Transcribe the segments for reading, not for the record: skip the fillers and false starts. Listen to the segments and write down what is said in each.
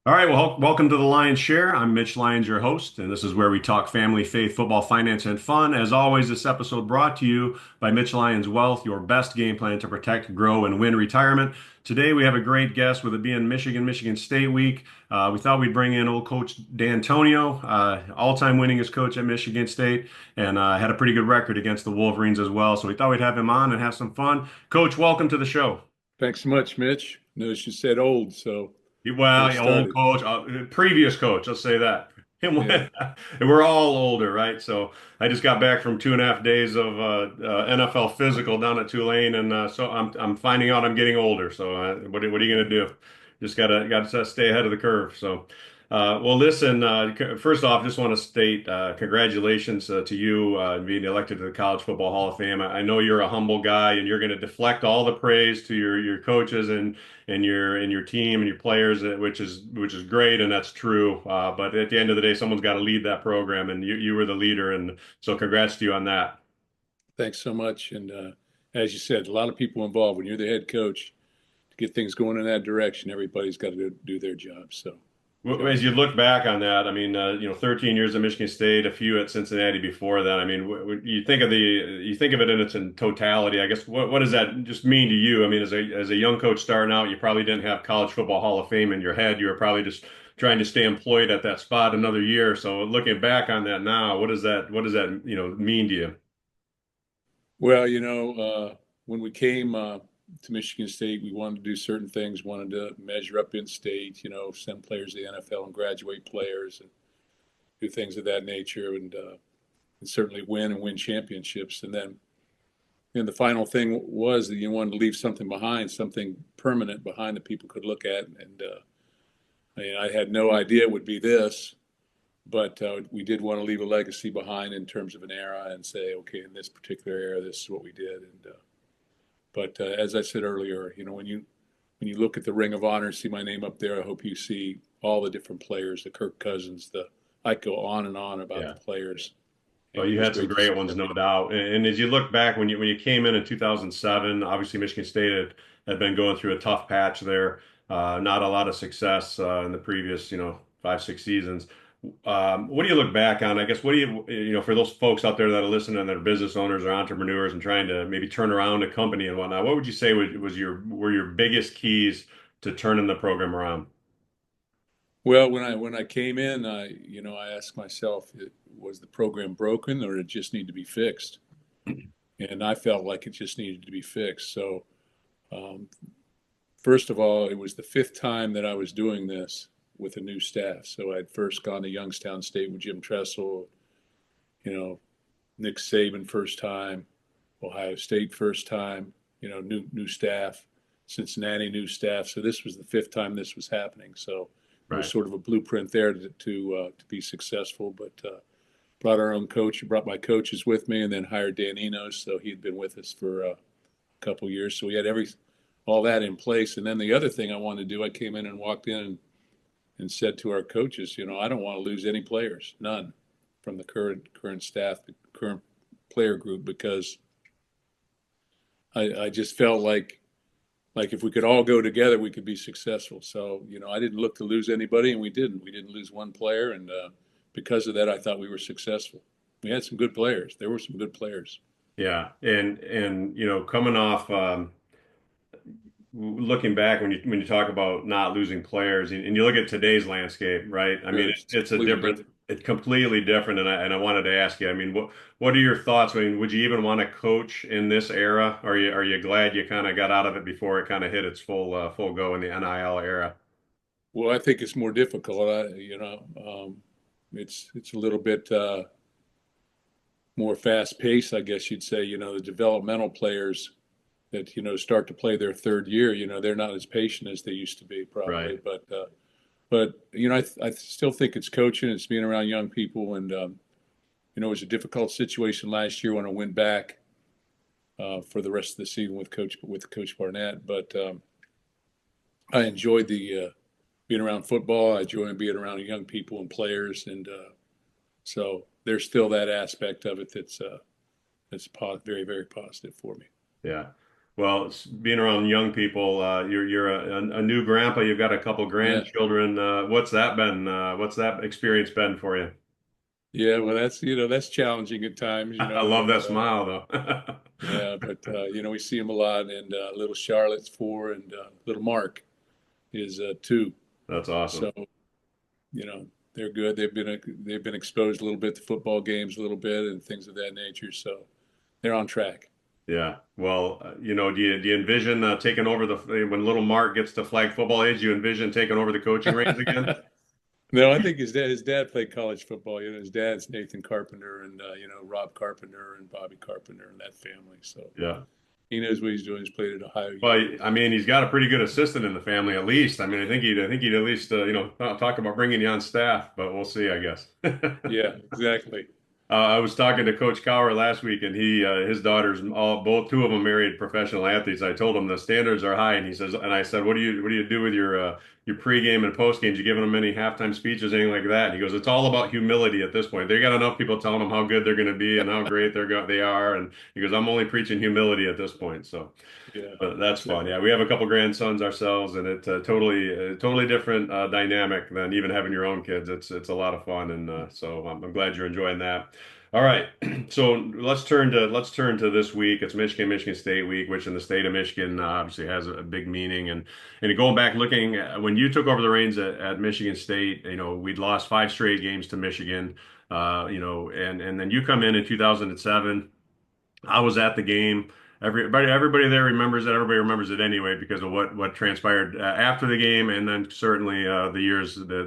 All right, well, welcome to the Lyons Share. I'm Mitch Lyons, your host, and this is where we talk family, faith, football, finance, and fun. As always, this episode brought to you by Mitch Lyons Wealth, your best game plan to protect, grow, and win retirement. Today, we have a great guest with it being Michigan State week. We thought we'd bring in old coach Dantonio, all-time winningest coach at Michigan State, and had a pretty good record against the Wolverines as well. So we thought we'd have him on and have some fun. Coach, welcome to the show. Thanks so much, Mitch. Notice you said old, so get us Well, old started. coach, previous coach, let's say that. Yeah. We're all older, right? So I just got back from 2.5 days of NFL physical down at Tulane, and so I'm finding out I'm getting older. So what are you gonna do? Just gotta stay ahead of the curve. So well, listen. First off, just want to state congratulations to you being elected to the College Football Hall of Fame. I know you're a humble guy, and you're going to deflect all the praise to your coaches and your team and your players, which is great, and that's true. But at the end of the day, someone's got to lead that program, and you were the leader, and so congrats to you on that. Thanks so much. And as you said, a lot of people involved. When you're the head coach, to get things going in that direction, everybody's got to do their job. So job As well you done. look back on that, I mean, 13 years at Michigan State, a few at Cincinnati before that. I mean, you think of it in its in totality. I guess what does that just mean to you? I mean, as a young coach starting out, you probably didn't have College Football Hall of Fame in your head. You were probably just trying to stay employed at that spot another year. So looking back on that now, what does that mean to you? Well, when we came to Michigan State, we wanted to do certain things, wanted to measure up in state, send players to the NFL and graduate players and do things of that nature and certainly win championships. And then the final thing was that you wanted to leave something behind, something permanent behind that people could look at. And I mean, I had no idea it would be this, but we did want to leave a legacy behind in terms of an era and say, okay, in this particular era, this is what we did. And but as I said earlier, when you look at the Ring of Honor, see my name up there. I hope you see all the different players, the Kirk Cousins, the I go on and on about the Yeah. players, Well, and it you was had some great to great see ones, them. no doubt. And as you look back when you came in 2007, obviously Michigan State had been going through a tough patch there. Not a lot of success in the previous, 5, 6 seasons. What do you look back on? I guess what do for those folks out there that are listening and that are business owners or entrepreneurs and trying to maybe turn around a company and whatnot, what would you say were your biggest keys to turning the program around? Well, when I came in, I asked myself, was the program broken or did it just need to be fixed? And I felt like it just needed to be fixed. So, um, first of all, it was the fifth time that I was doing this with a new staff. So I'd first gone to Youngstown State with Jim Tressel, you know, Nick Saban first time, Ohio State first time, new staff, Cincinnati new staff. So this was the fifth time this was happening. So there was Right. sort of a blueprint there to be successful. But brought our own coach, brought my coaches with me, and then hired Dan Enos. So he had been with us for a couple of years. So we had all that in place. And then the other thing I wanted to do, I came in and walked in and said to our coaches, I don't want to lose any players, none, from the current staff, the current player group, because I just felt like if we could all go together, we could be successful. So I didn't look to lose anybody, and we didn't. We didn't lose one player, and because of that, I thought we were successful. We had some good players. There were some good players. Yeah. And coming off looking back when you talk about not losing players and you look at today's landscape, right? I mean, It's it's a completely different, different. it's completely different. And I wanted to ask you, I mean, what are your thoughts? I mean, would you even want to coach in this era? Are you glad you kind of got out of it before it kind of hit its full go in the NIL era? Well, I think it's more difficult. It's a little bit more fast paced, I guess you'd say. The developmental players that start to play their third year, they're not as patient as they used to be, Right. probably. But I still think it's coaching. It's being around young people, and it was a difficult situation last year when I went back for the rest of the season with Coach Barnett. But I enjoyed the being around football. I enjoy being around young people and players, and so there's still that aspect of it that's very, very positive for me. Yeah. Well, being around young people, you're a new grandpa. You've got a couple Yeah. grandchildren. What's that been? What's that experience been for you? Yeah, well, that's challenging at times, I love but that smile, though. yeah, but we see them a lot, and little Charlotte's 4, and little Mark is 2. That's awesome. So they're good. They've been exposed a little bit to football games, a little bit, and things of that nature. So they're on track. Yeah. Well, do you envision taking over when little Mark gets to flag football age? You envision taking over the coaching reins again? No, I think his dad played college football. His dad's Nathan Carpenter, and Rob Carpenter and Bobby Carpenter and that family. So Yeah. he knows what he's doing. He's played at Ohio Well, U. I mean, he's got a pretty good assistant in the family, at least. I mean, I think he'd at least, talk about bringing you on staff, but we'll see, I guess. Yeah, exactly. I was talking to Coach Cower last week, and his daughters, both two of them married professional athletes. I told him the standards are high, and he says, and I said, what do you do with your pregame and postgames? You giving them any halftime speeches, anything like that? And he goes, it's all about humility at this point. They got enough people telling them how good they're going to be and how great they are, and he goes, I'm only preaching humility at this point. So. Yeah, But that's fun. exactly. Yeah, we have a couple grandsons ourselves, and it's totally different dynamic than even having your own kids. It's a lot of fun, and so I'm glad you're enjoying that. All right, so let's turn to this week. It's Michigan State week, which in the state of Michigan obviously has a big meaning. And going back looking when you took over the reins at Michigan State, we'd lost 5 straight games to Michigan. And then you come in 2007. I was at the game. Everybody there remembers it. Everybody remembers it anyway because of what transpired after the game, and then certainly the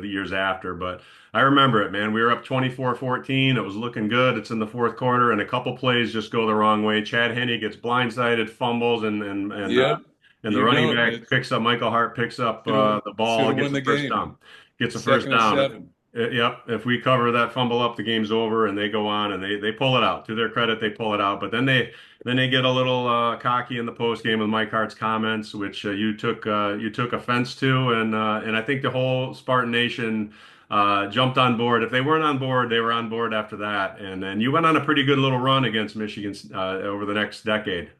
years after. But I remember it, man. We were up 24-14. It was looking good. It's in the fourth quarter, and a couple plays just go the wrong way. Chad Henne gets blindsided, fumbles, Yep, and the running back it picks up. Michael Hart picks up the should ball, have gets won a the first game. down. Gets a first Second and down. 7. Yep. If we cover that fumble up, the game's over, and they go on and they pull it out. To their credit, they pull it out. But then they get a little cocky in the post game with Mike Hart's comments, which you took offense to, and I think the whole Spartan Nation jumped on board. If they weren't on board, they were on board after that. And then you went on a pretty good little run against Michigan over the next decade.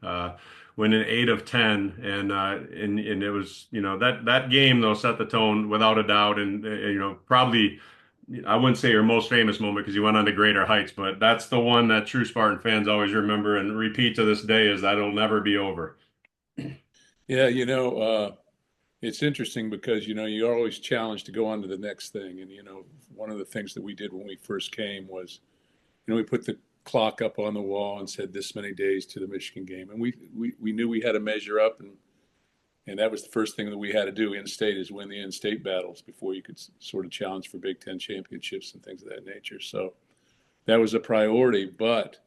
Winning 8 of 10, and it was that game though set the tone without a doubt, and probably I wouldn't say your most famous moment because you went on to greater heights, but that's the one that true Spartan fans always remember and repeat to this day is that'll never be over. Yeah, it's interesting because you're always challenged to go on to the next thing, and one of the things that we did when we first came was we put the clock up on the wall and said this many days to the Michigan game, and we knew we had to measure up, and that was the first thing that we had to do in state is win the in-state battles before you could sort of challenge for Big Ten championships and things of that nature. So that was a priority, but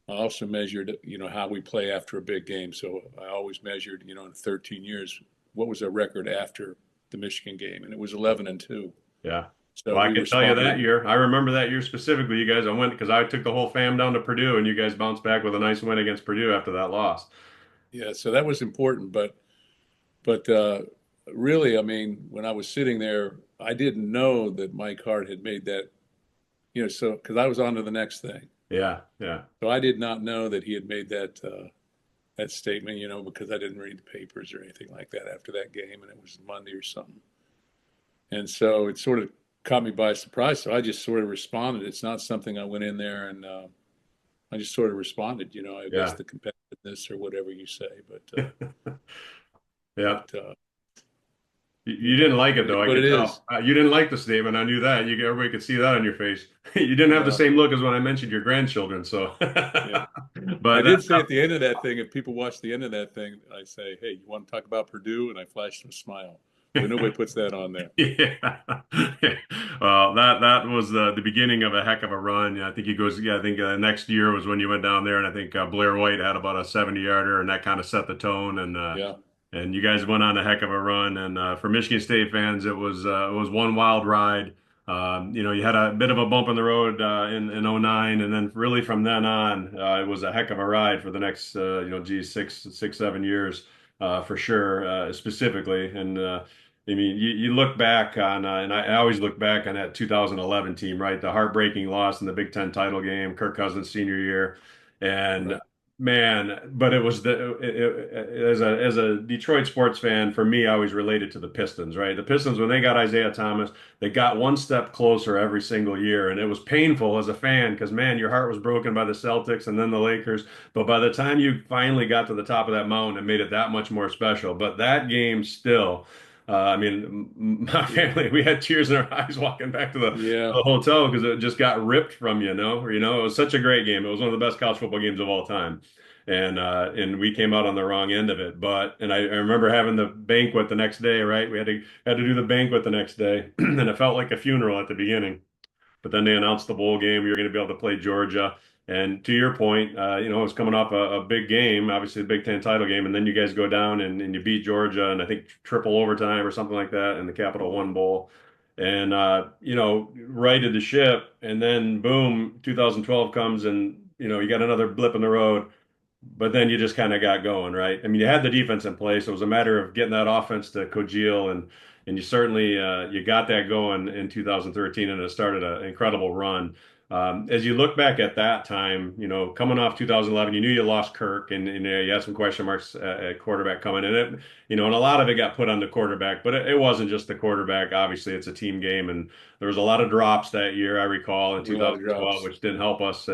I also measured, how we play after a big game. So I always measured, in 13 years, what was our record after the Michigan game, and it was 11-2. Yeah. So Well, I we can tell you that responded. year. I remember that year specifically. You guys, I went because I took the whole fam down to Purdue, and you guys bounced back with a nice win against Purdue after that loss. Yeah, so that was important, but really, I mean, when I was sitting there, I didn't know that Mike Hart had made that, so because I was on to the next thing. Yeah, yeah, So I did not know that he had made that statement, because I didn't read the papers or anything like that after that game, and it was Monday or something. And so it sort of caught me by surprise. So I just sort of responded. It's not something I went in there and I just sort of responded. I guess yeah, the competitiveness or whatever you say, yeah. but You didn't like it it is though. I what it could is. tell. You didn't like the statement. I knew that. Everybody could see that on your face. You didn't have the No, same look as when I mentioned your grandchildren. So, yeah. I but did say at the end of that thing, if people watch the end of that thing, I say, "Hey, you want to talk about Purdue?" And I flash them a smile, but nobody puts that on there. yeah. Well, that was the beginning of a heck of a run. Yeah, I think he goes. Yeah, I think next year was when you went down there, and I think Blair White had about a 70-yarder, and that kind of set the tone. Yeah, And you guys went on a heck of a run. And for Michigan State fans, it was one wild ride. You had a bit of a bump in the road in '09, and then really from then on, it was a heck of a ride for the next 6, 7 years for sure, specifically. And I mean, you look back on, and I always look back on that 2011 team, right? The heartbreaking loss in the Big Ten title game, Kirk Cousins' senior year. And right. Man, but it was as a Detroit sports fan, for me, I always related to the Pistons, right? The Pistons, when they got Isaiah Thomas, they got one step closer every single year, and it was painful as a fan because man, your heart was broken by the Celtics and then the Lakers. But by the time you finally got to the top of that mountain, it made it that much more special. But that game still. I mean, my Yeah, family, we had tears in our eyes walking back to yeah. the hotel because it just got ripped from you, it was such a great game. It was one of the best college football games of all time. And we came out on the wrong end of it. I remember having the banquet the next day, right? We had to do the banquet the next day, and it felt like a funeral at the beginning. But then they announced the bowl game. We were going to be able to play Georgia. And to your point, it was coming off a big game, obviously the Big Ten title game, and then you guys go down and you beat Georgia, and I think triple overtime or something like that in the Capital One Bowl, and righted the ship. And then boom, 2012 comes, and you got another blip in the road, but then you just kind of got going, right? I mean, you had the defense in place. It was a matter of getting that offense to congeal, and you certainly you got that going in 2013, and it started an incredible run. As you look back at that time, coming off 2011, you knew you lost Kirk, and you had some question marks at quarterback coming in. And a lot of it got put on the quarterback, but it wasn't just the quarterback. Obviously, it's a team game, and there was a lot of drops that year, I recall, in A lot of 2012, drops. which didn't help us.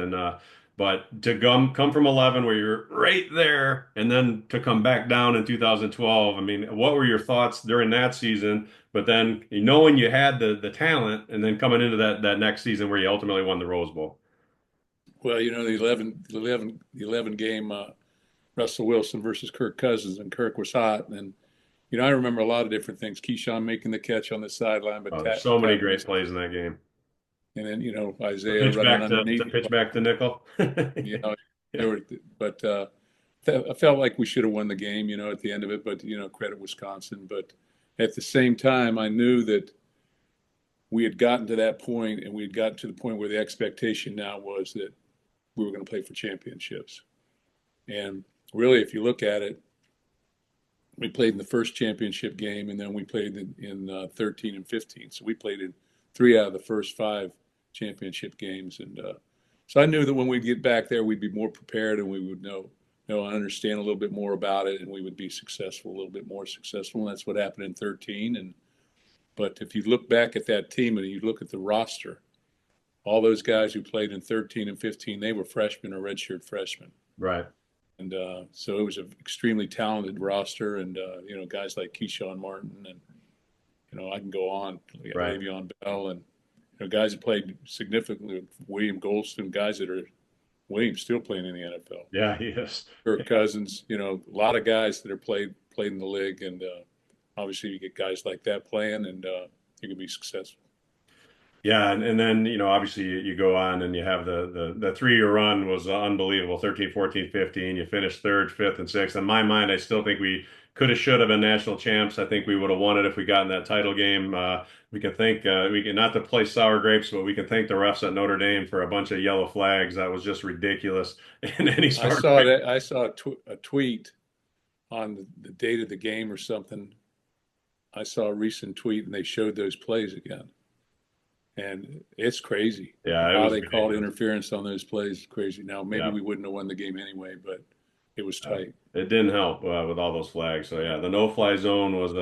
But to come from 11 where you're right there and then to come back down in 2012, I mean, what were your thoughts during that season? But then knowing you had the talent and then coming into that next season where you ultimately won the Rose Bowl. Well, the 11 game Russell Wilson versus Kirk Cousins, and Kirk was hot. And I remember a lot of different things. Keyshawn making the catch on the sideline, but Oh, there's so many Tat great missed. plays in that game. And then The Isaiah pitch running back to underneath. pitch back to nickel. You know, Yeah. there were, but I felt like we should have won the game. At the end of it. But credit Wisconsin. But at the same time, I knew that we had gotten to that point, and we had gotten to the point where the expectation now was that we were going to play for championships. And really, if you look at it, we played in the first championship game, and then we played in 13 and 15. So we played in 3 out of the first 5 championship games. And so I knew that when we get back there, we'd be more prepared, and we would know and understand a little bit more about it, and we would be successful, a little bit more successful. And that's what happened in 13. But if you look back at that team and you look at the roster, all those guys who played in 13 and 15, they were freshmen or redshirt freshmen. Right. And so it was an extremely talented roster, and guys like Keyshawn Martin, and I can go on, Right. Le'Veon Bell, and guys that played significantly, William Golston, guys that are Williams still playing in the NFL. Yeah, he is. Kirk Cousins, a lot of guys that are played in the league, and obviously you get guys like that playing, and you can be successful. Yeah, and then obviously you go on and you have the 3-year run was unbelievable. 13, 14, 15. You finished third, fifth, and sixth. In my mind, I still think we could have, should have been national champs. I think we would have won it if we got in that title game. We can not to play sour grapes, but we can thank the refs at Notre Dame for a bunch of yellow flags. That was just ridiculous in any I sport. saw that. I saw a tweet on the date of the game or something. I saw a recent tweet, and they showed those plays again, and it's crazy Yeah, it how was they called ridiculous. interference on those plays. It's crazy. Now maybe Yeah. we wouldn't have won the game anyway, but it was Uh, tight. it didn't help with all those flags. So yeah, the no-fly zone was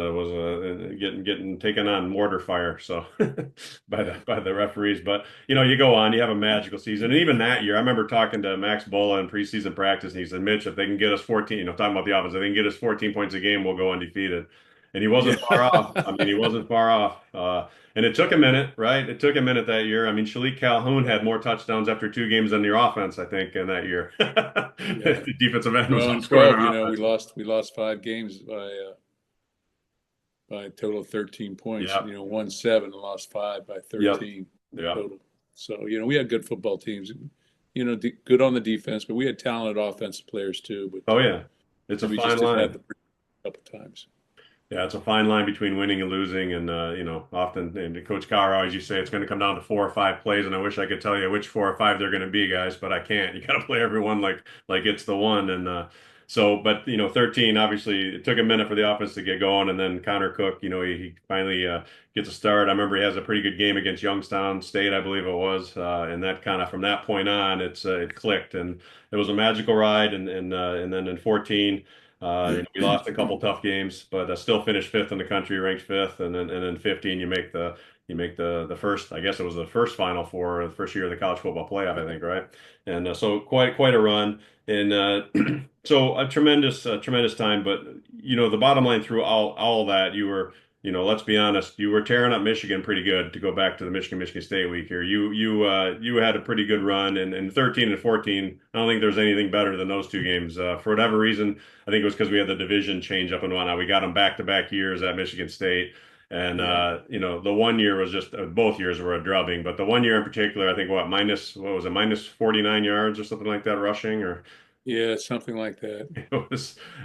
getting taken on mortar fire. So Yeah, by the referees, but you go on, you have a magical season, and even that year, I remember talking to Max Bola in preseason practice, and he said, "Mitch, if they can get us 14, talking about the offense, if they can get us 14 points a game, we'll go undefeated." And he wasn't far off. I mean, he yeah, wasn't far off. And it took a minute, right? It took a minute that year. I mean, Shalik Calhoun had more touchdowns after 2 games than your offense, I think, in that year. yeah. The defensive end was Well, in outscoring 12, our we offense. lost 5 games by a total of 13 points. Yep, Won 7 and lost 5 by yep, 13 yep. total. So we had good football teams. Good on the defense, but we had talented offensive players too. Oh But yeah, it's a we just fine didn't have line. the couple times. Yeah, it's a fine line between winning and losing, and often, and Coach Carr always used to say it's going to come down to 4 or 5 plays, and I wish I could tell you which 4 or 5 they're going to be, guys, but I can't. You got to play everyone like it's the one, and So, but 13, obviously, it took a minute for the offense to get going, and then Connor Cook, he finally gets a start. I remember he has a pretty good game against Youngstown State, I believe it was, and that kind of from that point on, it clicked, and it was a magical ride. And then in 14, we lost a couple tough games, but still finished fifth in the country, ranked fifth, and then 15, you make the first, I guess it was the first Final Four, the first year of the college football playoff, I think, right? And so quite a run. And so a tremendous time, but the bottom line through all that, let's be honest, you were tearing up Michigan pretty good to go back to the Michigan State week here. You had a pretty good run, and 13 and 14. I don't think there's anything better than those two games. For whatever reason, I think it was because we had the division change up and whatnot. We got them back-to-back years at Michigan State. And Yeah. the one year was just both years were a drubbing, but the one year in particular, I think what was it, minus 49 yards or something like that rushing, or Yeah, something like that.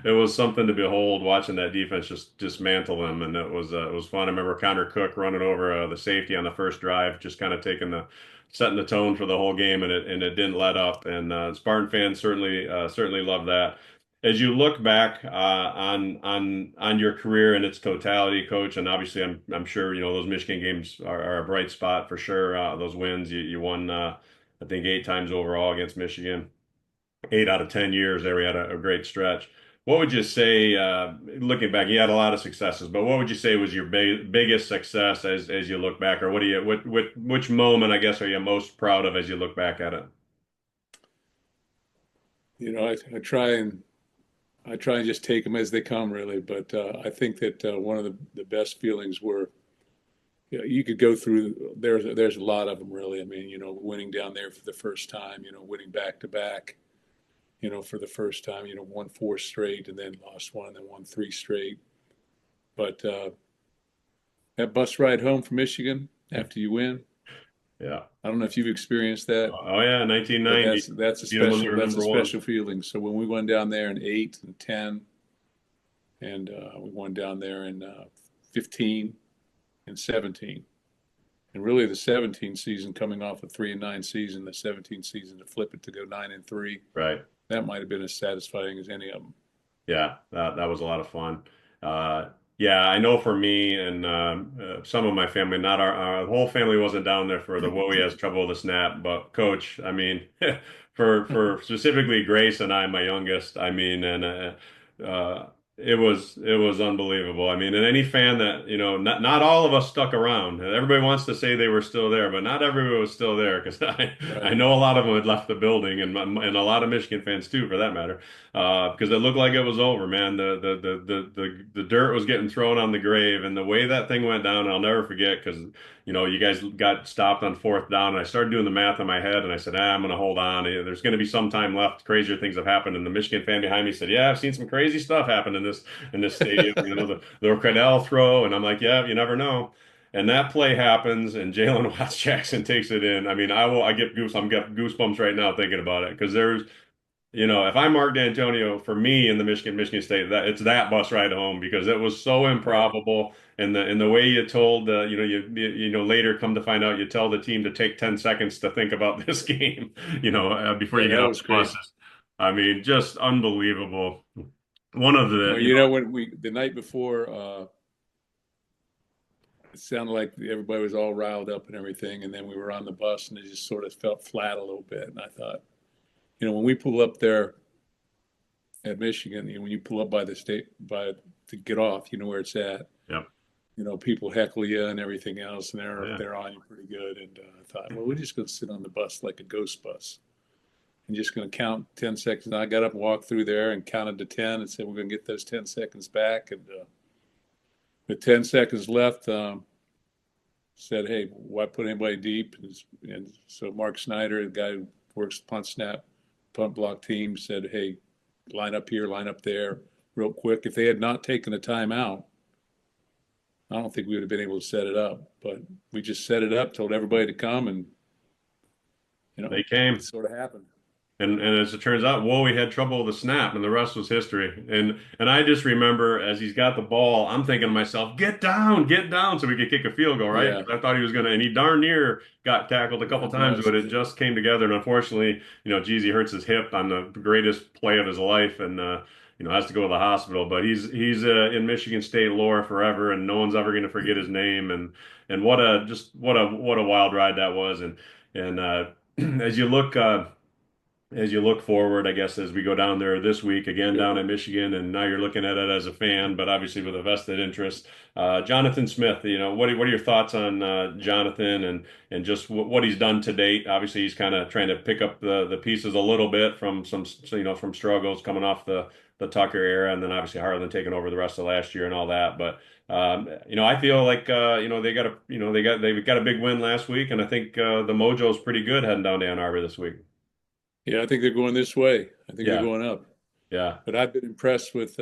it was something to behold watching that defense just dismantle them, and it was fun. I remember Connor Cook running over the safety on the first drive, just kind of setting the tone for the whole game, and it didn't let up. And Spartan fans certainly love that. As you look back on your career in its totality, Coach, and obviously I'm sure those Michigan games are a bright spot for sure. Those wins you won I think 8 times overall against Michigan. 8 out of 10 years there, we had a great stretch. What would you say, looking back, you had a lot of successes, but what would you say was your biggest success as you look back, or which moment, I guess, are you most proud of as you look back at it? I try and just take them as they come, really. But I think that one of the best feelings were, you could go through. There's a lot of them, really. I mean, winning down there for the first time. Winning back to back. For the first time. Won four straight, and then lost one, and then won three straight. But that bus ride home from Michigan after you win, Yeah. I don't know if you've experienced that, Oh yeah, but 1990. that's a Beat them when they special were that's a number one. special feeling. So when we went down there in 8 and 10, and we won down there in 15 and 17, and really the 17 season, coming off a 3-9 season, the 17 season to flip it to go 9-3, Right. that might have been as satisfying as any of them. Yeah, that was a lot of fun. Uh, yeah, I know for me and some of my family, not our whole family wasn't down there for the whoa, he has trouble with the snap, but Coach, I mean, for specifically Grace and I, my youngest, I mean, and uh, it was unbelievable. I mean, and any fan that not all of us stuck around. Everybody wants to say they were still there, but not everybody was still there because I Right. know a lot of them had left the building, and a lot of Michigan fans too, for that matter, because it looked like it was over, man. The dirt was getting thrown on the grave, and the way that thing went down, I'll never forget. Because you guys got stopped on fourth down, and I started doing the math in my head, and I said, I'm going to hold on. There's going to be some time left. Crazier things have happened, and the Michigan fan behind me said, Yeah, I've seen some crazy stuff happen in this stadium. The Cradell throw, and I'm like, Yeah, you never know. And that play happens, and Jalen Watts Jackson takes it in. I mean, I'm got goosebumps right now thinking about it because if I'm Mark Dantonio, for me in the Michigan State, that it's that bus ride home because it was so Right. improbable, and the way you told, later come to find out, you tell the team to take 10 seconds to think about this game, before Yeah, you get that off was the great. buses. I mean, just unbelievable. One of the, Well, when the night before, it sounded like everybody was all riled up and everything, and then we were on the bus, and it just sort of felt flat a little bit. And I thought, when we pull up there at Michigan, when you pull up by the state by to get off, you know where it's at. yep, People heckle you and everything else, and yeah, they're on you pretty good. And I thought, well, we're just going to sit on the bus like a ghost bus, and just going to count 10 seconds. And I got up and walked through there and counted to 10, and said, we're going to get those 10 seconds back. And with 10 seconds left, said, hey, why put anybody deep? And so Mark Snyder, the guy who works punt snap, punt block team, said, hey, line up here, line up there, real quick. If they had not taken a timeout, I don't think we would have been able to set it up. But we just set it up, told everybody to come, and they it came. sort of happened. And as it turns out, Whoa, had trouble with the snap, and the rest was history. And I just remember as he's got the ball, I'm thinking to myself, get down, so we could kick a field goal, right? Yeah, Because I thought he was gonna, and he darn near got tackled a couple it times, was. but it just came together. And unfortunately, Jeezy hurts his hip on the greatest play of his life, and has to go to the hospital. But he's in Michigan State lore forever, and no one's ever going to forget his name. And what a wild ride that was. And as you look. As you look forward, I guess, as we go down there this week, again Sure. down in Michigan, and now you're looking at it as a fan, but obviously with a vested interest. Jonathan Smith, what are your thoughts on Jonathan and just what he's done to date? Obviously, he's kind of trying to pick up the pieces a little bit from some, from struggles coming off the Tucker era, and then obviously Harlan taking over the rest of last year and all that. But I feel like they've got a big win last week, and I think the mojo's pretty good heading down to Ann Arbor this week. Yeah, I think they're going this way. I think they're Yeah. going up. Yeah. But I've been impressed with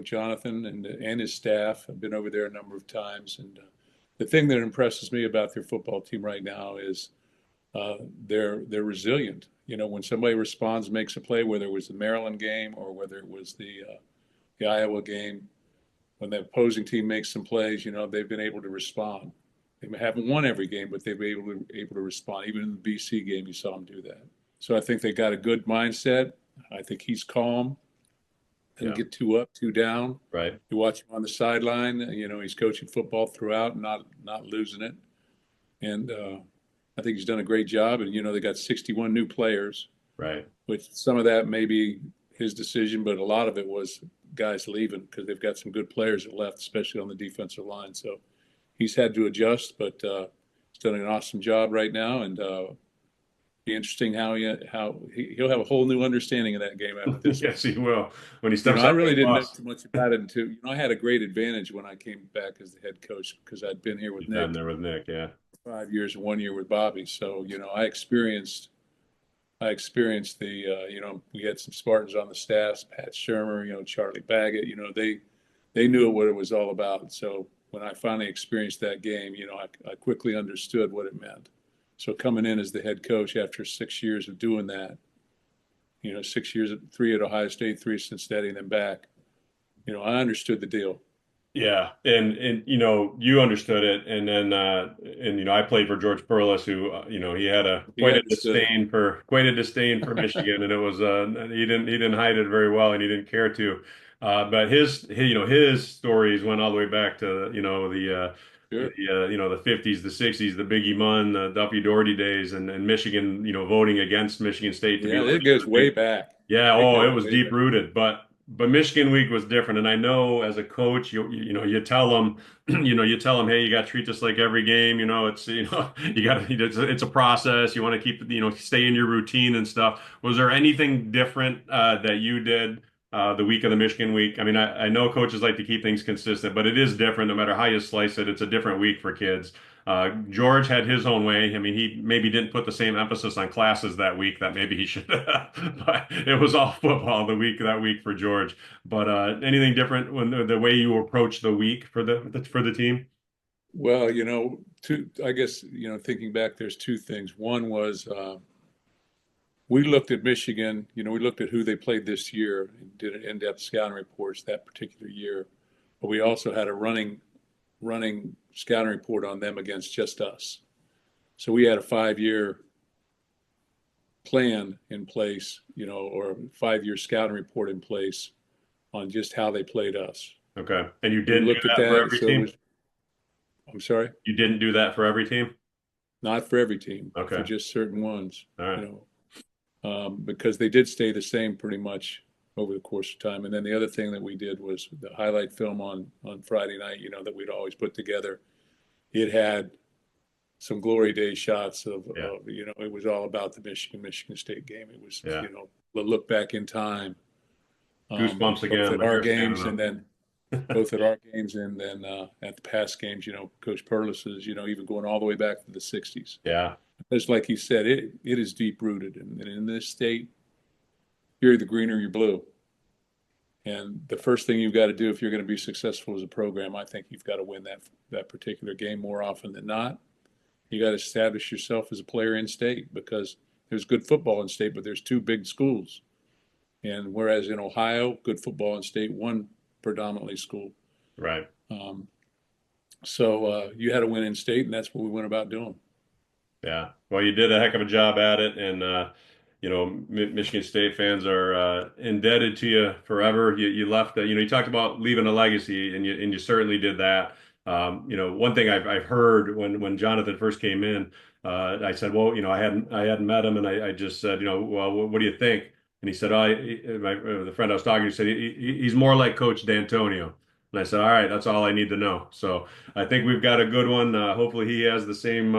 Jonathan and his staff. I've been over there a number of times, and the thing that impresses me about their football team right now is they're resilient. When somebody responds, makes a play, whether it was the Maryland game or whether it was the Iowa game, when the opposing team makes some plays, they've been able to respond. They haven't won every game, but they've been able to respond. Even in the BC game, you saw them do that. So I think they got a good mindset. I think he's calm. Doesn't Yeah. get too up, too down. Right. You watch him on the sideline. He's coaching football throughout, not losing it. And I think he's done a great job. And they got 61 new players, Right. which some of that may be his decision, but a lot of it was guys leaving because they've got some good players that left, especially on the defensive line. So he's had to adjust, but he's done an awesome job right now. And be interesting how he'll have a whole new understanding of that game after this one. Yes, he will. When he steps I out of really the didn't know bus, too much about it until I had a great advantage when I came back as the head coach because I'd been here with he's been Nick there with Nick. Yeah. 5 years and 1 year with Bobby. So I experienced the we had some Spartans on the staff, Pat Shermer, Charlie Baggett. They knew what it was all about. So when I finally experienced that game, I quickly understood what it meant. So coming in as the head coach after 6 years of doing that, 6 years, 3 at Ohio State, 3 at Cincinnati, and then back, I understood the deal. Yeah, and you understood it, and then I played for George Perlis, who he had a He quite a understood it. disdain for Michigan, and it was he didn't hide it very well, and he didn't care to. But his stories went all the way back to Sure. the 50s, the 60s, the Biggie Munn, the Duffy Doherty days, and Michigan voting against Michigan State to be Yeah, one it of goes the way big. back. Yeah, It oh, goes it was way deep back. rooted, but Michigan week was different. And I know as a coach, you tell them, hey, you got to treat this like every game. It's you got to it's a process. You want to keep stay in your routine and stuff. Was there anything different that you did the week of the Michigan week? I mean, I know coaches like to keep things consistent, but it is different no matter how you slice it. It's a different week for kids. George had his own way. I mean, he maybe didn't put the same emphasis on classes that week that maybe he should have, but it was all football that week for George. But anything different when the way you approach the week for the team? Well, I guess, thinking back, there's two things. One was we looked at Michigan, we looked at who they played this year and did an in-depth scouting reports that particular year. But we also had a running scouting report on them against just us. So we had a 5 year plan in place, or a 5 year scouting report in place on just how they played us. Okay, and you We didn't do looked at that for that. every So it team. was, I'm sorry, You didn't do that for every team. not for every team, for Okay, just certain ones, all right. because they did stay the same pretty much over the course of time. And then the other thing that we did was the highlight film on Friday night, that we'd always put together. It had some glory day shots Yeah, it was all about the Michigan State game. It was, yeah. a look back in time, Goosebumps both again, at like our you're standing games and up. then both at our games and then at the past games, Coach Perlis's, even going all the way back to the 60s. Yeah, Just like he said, it is deep rooted. And in this state, you're either green or you're blue. And the first thing you've got to do if you're going to be successful as a program, I think you've got to win that particular game more often than not. You got to establish yourself as a player in state because there's good football in state, but there's two big schools. And whereas in Ohio, good football in state, one predominantly school. right. Um, so you had to win in state, and that's what we went about doing. Yeah. Well, you did a heck of a job at it, and Michigan State fans are indebted to you forever. You left, you talked about leaving a legacy, and you certainly did that. One thing I've heard when Jonathan first came in, I said, well, I hadn't met him, and I just said, well, what do you think? And he said, the friend I was talking to said he's more like Coach Dantonio. And I said, all right, that's all I need to know. So I think we've got a good one. Hopefully, he has the same,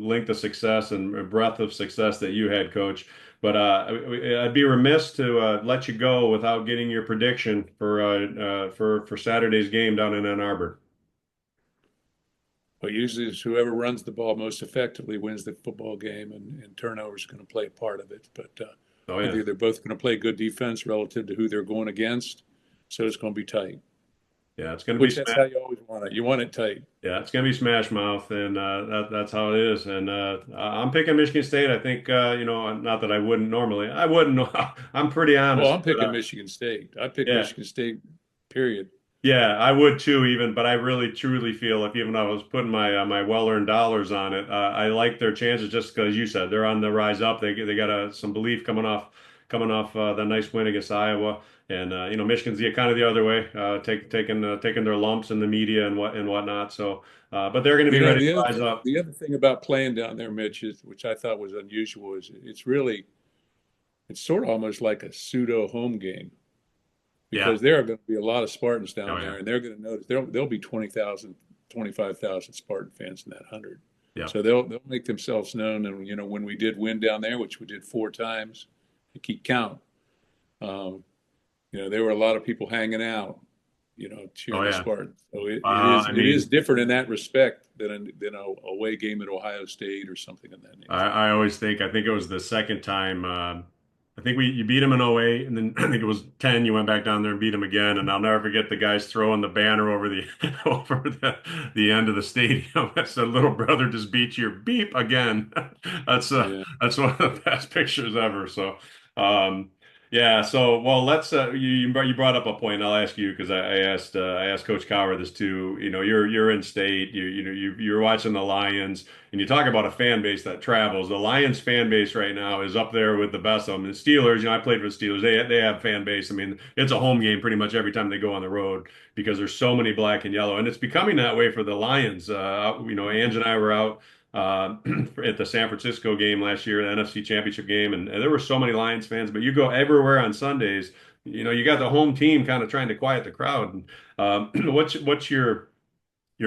length of success and breadth of success that you had, Coach. But I'd be remiss to let you go without getting your prediction for Saturday's game down in Ann Arbor. But usually it's whoever runs the ball most effectively wins the football game, and turnovers are going to play a part of it. But Oh I yeah, think they're both going to play good defense relative to who they're going against. So it's going to be tight, yeah, it's going to be which that's smash. how you always want it. You want it tight. Yeah, it's going to be smash mouth, and that's how it is. And I'm picking Michigan State. I think not that I wouldn't normally. I wouldn't. I'm pretty Well, honest, I'm but picking Michigan State. I pick yeah. Michigan State, period. Yeah, I would too, even, but I really truly feel if even I was putting my well-earned dollars on it, I like their chances just because you said they're on the rise up. They got some belief coming off the nice win against Iowa, and Michigan's kind of the other way, taking their lumps in the media and whatnot. So, but they're going to You be know, ready to the other rise thing, up. the other thing about playing down there, Mitch, is which I thought was unusual, is it's sort of almost like a pseudo home game Yeah. because there are going to be a lot of Spartans Oh down yeah. there, and they're going to notice there'll be 20,000, 25,000 Spartan fans in that 100. Yeah. So they'll make themselves known. And when we did win down there, which we did 4 times, to keep count, um, there were a lot of people hanging out, Oh cheering the yeah. Spartans. So it is I it is mean. different in that respect than a away game at Ohio State or something of that nature. I always think it was the second time. I think you beat them in '08, and then I think it was 10. You went back down there and beat them again, and I'll never forget the guys throwing the banner over the over the end of the stadium. That said, "Little brother just beat your beep again." Yeah. That's one of the best pictures ever. So, yeah. So, well, let's you brought up a point. I'll ask you because I asked Coach Cowher this too. You're in state. You're watching the Lions. And you talk about a fan base that travels. The Lions fan base right now is up there with the best of them. The Steelers, I played for the Steelers. They have fan base. I mean, it's a home game pretty much every time they go on the road because there's so many black and yellow, and it's becoming that way for the Lions. Ange and I were out at the San Francisco game last year, the NFC Championship game, and there were so many Lions fans. But you go everywhere on Sundays, you got the home team kind of trying to quiet the crowd. And, what's your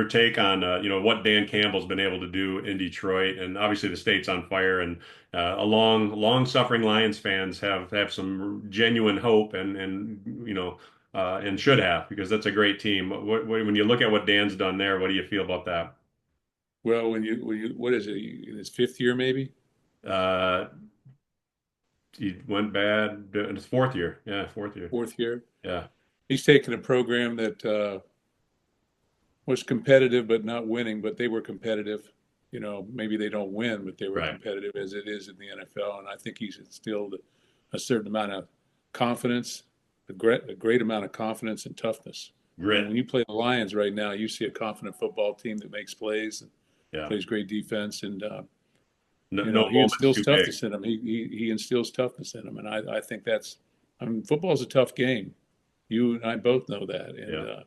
take on what Dan Campbell's been able to do in Detroit, and obviously the state's on fire, and a long suffering Lions fans have some genuine hope and should have because that's a great team. When you look at what Dan's done there, what do you feel about that? Well, when you what is it in his fifth year maybe Uh, he went bad in his fourth year. Yeah, fourth year. fourth year, Yeah, he's taken a program that was competitive but not winning, but they were competitive. Maybe they don't win, but they were right. competitive as it is in the NFL. And I think he's instilled a certain amount of confidence, a great amount of confidence and toughness. And Grit. when you play the Lions right now, you see a confident football team that makes plays and Yeah. plays great defense. And No he moment's instills too big. toughness in them. He instills toughness in them, and I think that's. I mean, football's a tough game. You and I both know that, and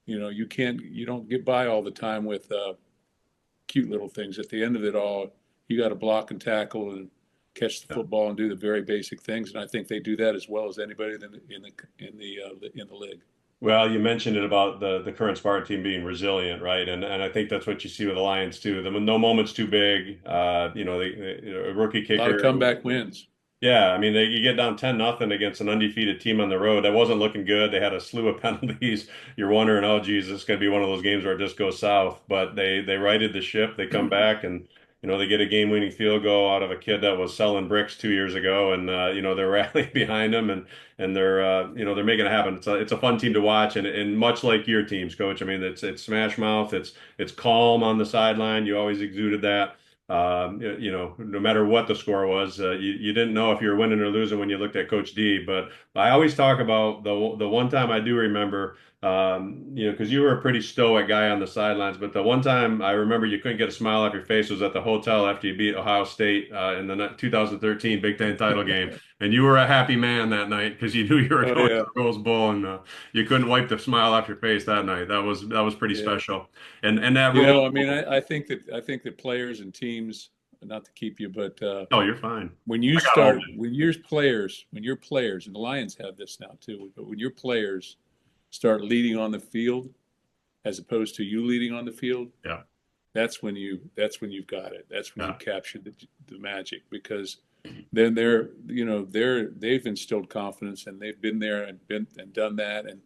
Yeah. you don't get by all the time with cute little things. At the end of it all, you got to block and tackle and catch the Yeah. football and do the very basic things. And I think they do that as well as anybody in the league. Well, you mentioned it about the current Spartan team being resilient, right? And I think that's what you see with the Lions too. The no moment's too big. A rookie A lot of kicker. comeback wins. Yeah, I mean, you get down 10-0 against an undefeated team on the road. That wasn't looking good. They had a slew of penalties. You're wondering, oh, geez, this is going to be one of those games where it just goes south. But they righted the ship. They come back and they get a game-winning field goal out of a kid that was selling bricks 2 years ago, and they're rallying behind him and they're making it happen. It's a fun team to watch, and much like your teams, Coach. I mean, it's smash mouth. It's calm on the sideline. You always exuded that. No matter what the score was, you didn't know if you were winning or losing when you looked at Coach D. But I always talk about the one time I do remember. Because you were a pretty stoic guy on the sidelines. But the one time I remember you couldn't get a smile off your face was at the hotel after you beat Ohio State in the 2013 Big Ten title game, and you were a happy man that night because you knew you were Oh going to yeah, the Rose Bowl, and you couldn't wipe the smile off your face that night. That was pretty yeah. special. And that You Rose know, I mean, Bowl. I think that players and teams, not to keep you, but Oh, you're fine. when you I got all start, when your players, and the Lions have this now too, but when your players start leading on the field as opposed to you leading on the field, yeah, that's when you've got it. That's when yeah, you've captured the magic because then they've instilled confidence and they've been there and done that. And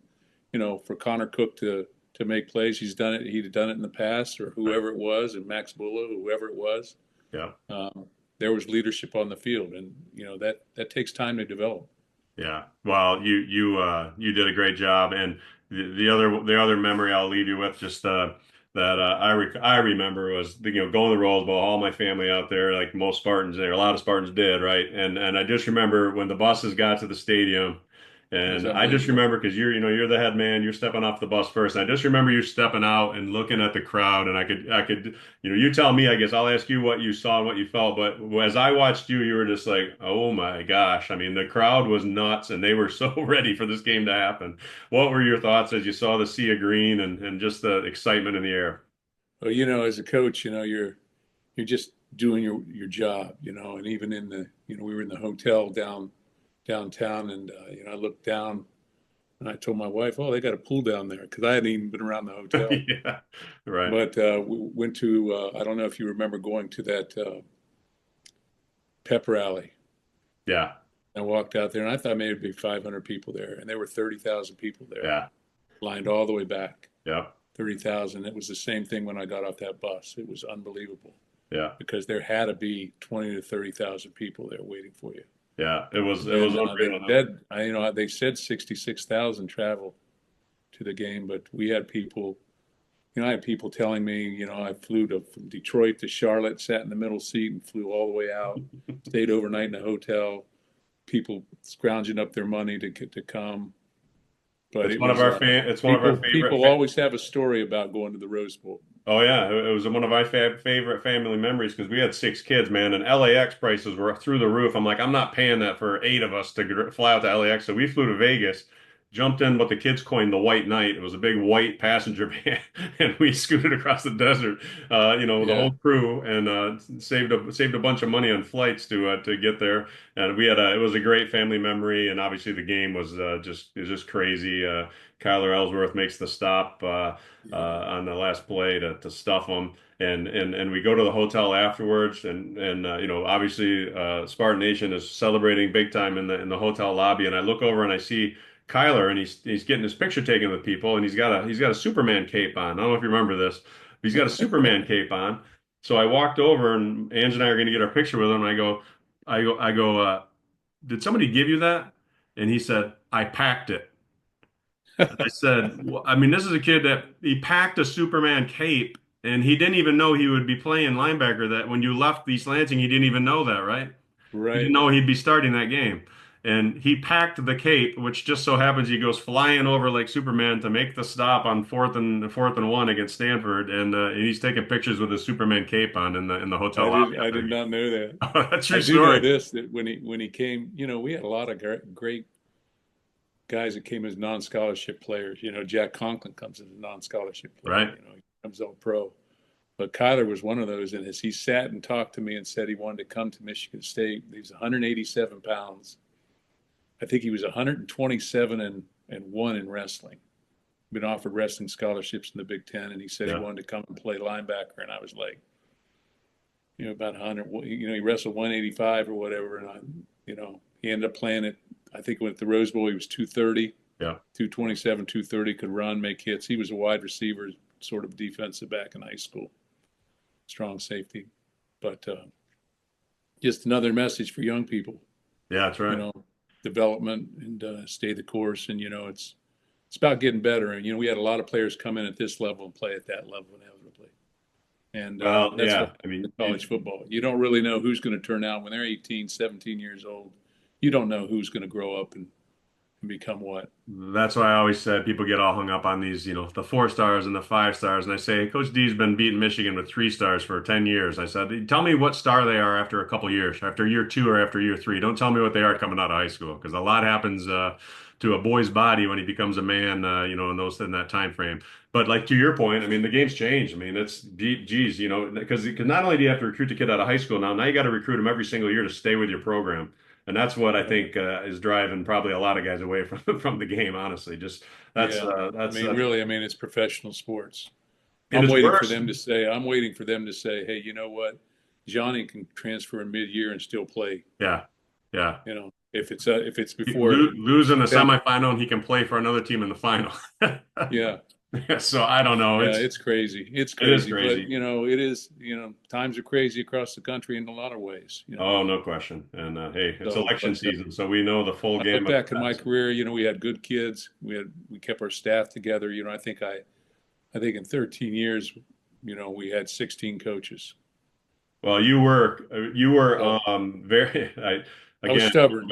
for Connor Cook to make plays, he's done it. He'd done it in the past, or right, whoever it was, and Max Bulla, whoever it was. yeah. There was leadership on the field, and that takes time to develop. Yeah. Well, you did a great job, and the other memory I'll leave you with just that I remember was going to the Rose Bowl, all my family out there, like most Spartans there, a lot of Spartans did, right? And I just remember when the buses got to the stadium, It was and I just unbelievable. remember because you're the head man, you're stepping off the bus first. And I just remember you stepping out and looking at the crowd, and I could you tell me, I guess I'll ask you what you saw and what you felt, but as I watched you, you were just like, oh my gosh. I mean, the crowd was nuts and they were so ready for this game to happen. What were your thoughts as you saw the sea of green and just the excitement in the air? Well, as a coach, you're just doing your job, and even in the, we were in the hotel downtown, and I looked down and I told my wife, "Oh, they got a pool down there," because I hadn't even been around the hotel. Yeah, right. But we went to, I don't know if you remember going to that pep rally. Yeah, I walked out there and I thought maybe it'd be 500 people there, and there were 30,000 people there, yeah, lined all the way back. yeah, 30,000. It was the same thing when I got off that bus. It was unbelievable yeah, because there had to be 20 to 30,000 people there waiting for you. yeah. It was And unreal. they said 66,000 travel to the game, but we had people. I had people telling me, I flew from Detroit to Charlotte, sat in the middle seat, and flew all the way out. Stayed overnight in a hotel. People scrounging up their money to come, but It's one of our favorite. people always have a story about going to the Rose Bowl. Oh yeah, it was one of my favorite family memories because we had six kids, man, and LAX prices were through the roof. I'm like, I'm not paying that for eight of us to fly out to LAX. So we flew to Vegas, jumped in what the kids coined the White Knight. It was a big white passenger van, and we scooted across the desert, with the Yeah, whole crew, and saved a bunch of money on flights to get there. And it was a great family memory, and obviously the game was just crazy. Kyler Ellsworth makes the stop. yeah, On the last play to stuff them. And we go to the hotel afterwards, and obviously Spartan Nation is celebrating big time in the hotel lobby. And I look over and I see Kyler, and he's getting his picture taken with people, and he's got a Superman cape on. I don't know if you remember this, but he's got a Superman cape on. So I walked over, and Ange and I are going to get our picture with him. And did somebody give you that? And he said, I packed it. I said, well, I mean, this is a kid that he packed a Superman cape and he didn't even know he would be playing linebacker. That when you left East Lansing, he didn't even know that, right? He didn't right. know he'd be starting that game. And he packed the cape, which just so happens he goes flying over like Superman to make the stop on fourth and one against Stanford, and he's taking pictures with his Superman cape on in the hotel lobby I after did the not know that. game. That's I true do know story. this that when he came, we had a lot of great guys that came as non-scholarship players. Jack Conklin comes as a non-scholarship player. Right? He comes all pro. But Kyler was one of those, and as he sat and talked to me and said he wanted to come to Michigan State, he was 187 pounds. I think he was 127 and one in wrestling. Been offered wrestling scholarships in the Big Ten, and he said he Yeah. wanted to come and play linebacker. And I was like, about 100. He wrestled 185 or whatever, and he ended up playing it. I think when at the Rose Bowl he was 230, Yeah. 227, 230, could run, make hits. He was a wide receiver, sort of defensive back in high school, strong safety. But just another message for young people, Yeah, that's you right. know, development and stay the course. And it's about getting better. And we had a lot of players come in at this level and play at that level inevitably. And Well, that's what yeah. I mean, college football. You don't really know who's going to turn out when they're 18, 17 years old. You don't know who's going to grow up and and become what? That's why I always said people get all hung up on these, the 4 stars and the 5 stars. And I say, Coach D's been beating Michigan with 3 stars for 10 years. I said, tell me what star they are after a couple years, after year two or after year three. Don't tell me what they are coming out of high school because a lot happens to a boy's body when he becomes a man, in that time frame. But like to your point, I mean, the game's changed. I mean, it's geez, because not only do you have to recruit the kid out of high school now you got to recruit him every single year to stay with your program. And that's what I Right. think is driving probably a lot of guys away from from the game. Honestly, just Yeah. I that's mean, really, I mean, it's professional sports. and it's worse. I'm waiting for them to say, hey, you know what? Johnny can transfer in mid-year and still play. Yeah, yeah. You know, if it's before Lose in the September. semifinal, and he can play for another team in the final. Yeah. So I don't know. Yeah, it's crazy. It's It is crazy, but crazy. it is, times are crazy across the country in a lot of ways. Oh, no question. And hey, it's So, election but season, so we know the full I look game of back in my bets. career, we had good kids. We kept our staff together. I think in 13 years, we had 16 coaches. Well, you were So very I was again. stubborn.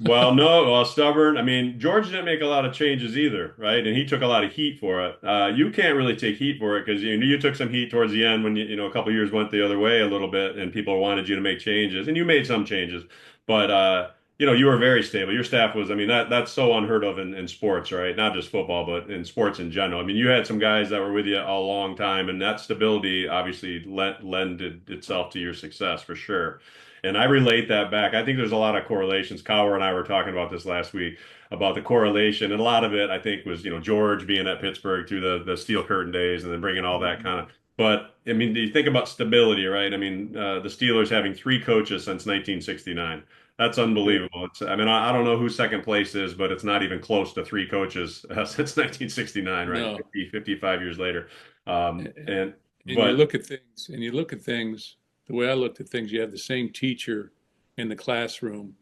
Well, no, well, stubborn. I mean, George didn't make a lot of changes either, right? And he took a lot of heat for it. You can't really take heat for it because you took some heat towards the end when a couple years went the other way a little bit, and people wanted you to make changes, and you made some changes, but you were very stable. Your staff was, I mean, that's so unheard of in sports, right? Not just football, but in sports in general. I mean, you had some guys that were with you a long time, and that stability obviously lended itself to your success for sure. And I relate that back. I think there's a lot of correlations. Cower and I were talking about this last week about the correlation, and a lot of it I think was George being at Pittsburgh through the Steel Curtain days, and then bringing all that kind of. But I mean, you think about stability, right? I mean, the Steelers having 3 coaches since 1969. That's Yeah. unbelievable. I mean, I don't know who second place is, but it's not even close to 3 coaches since 1969, right? No. 55 years later. And And you but look at things, the way I looked at things, you have the same teacher in the classroom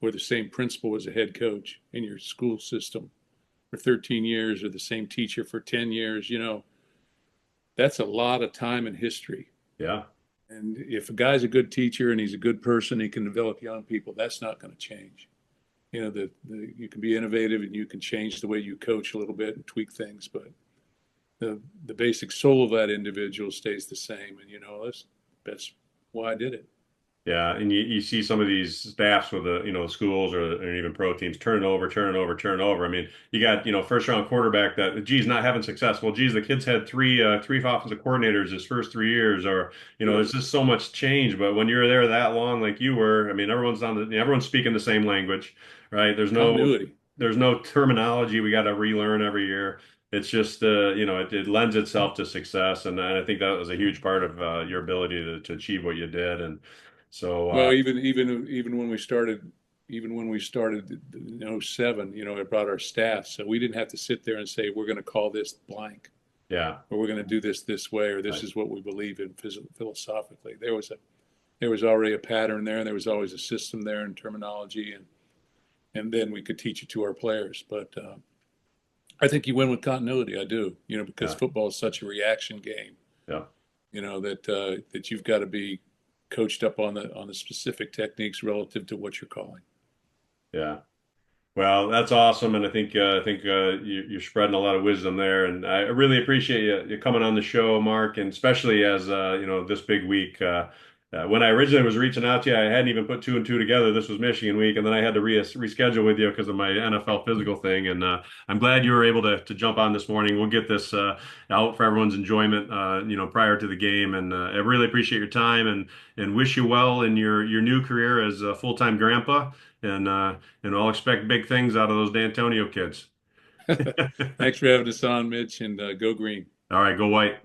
or the same principal as a head coach in your school system for 13 years or the same teacher for 10 years. That's a lot of time in history. yeah, And if a guy's a good teacher and he's a good person, he can develop young people, that's not going to change. You can be innovative and you can change the way you coach a little bit and tweak things, but the basic soul of that individual stays the same. And that's why I did it. yeah, and you see some of these staffs with the schools or even pro teams turning over, turning over, turning over. I mean, you got first round quarterback that geez not having success. Well, geez, the kid's had three offensive coordinators his first 3 years, or Right. there's just so much change. But when you're there that long, like you were, I mean, everyone's speaking the same language, right? Continuity. There's no terminology we got to relearn every year. It's just it lends itself to success, and I think that was a huge part of your ability to achieve what you did. And so, Well, even when we started in '07, it brought our staff. So we didn't have to sit there and say, we're going to call this blank, yeah, or we're going to do this way, or this right. is what we believe in philosophically. There was already a pattern there, and there was always a system there and terminology, and then we could teach it to our players. But I think you win with continuity. I do, because Yeah, football is such a reaction game. yeah, That you've got to be coached up on the specific techniques relative to what you're calling. yeah. Well, that's awesome, and I think you're spreading a lot of wisdom there, and I really appreciate you coming on the show, Mark, and especially as this big week. When I originally was reaching out to you, I hadn't even put two and two together. This was Michigan week, and then I had to reschedule with you because of my NFL physical thing. And I'm glad you were able to jump on this morning. We'll get this out for everyone's enjoyment, prior to the game. And I really appreciate your time and wish you well in your new career as a full-time grandpa. And I'll expect big things out of those Dantonio kids. Thanks for having us on, Mitch, and go green. All right, go white.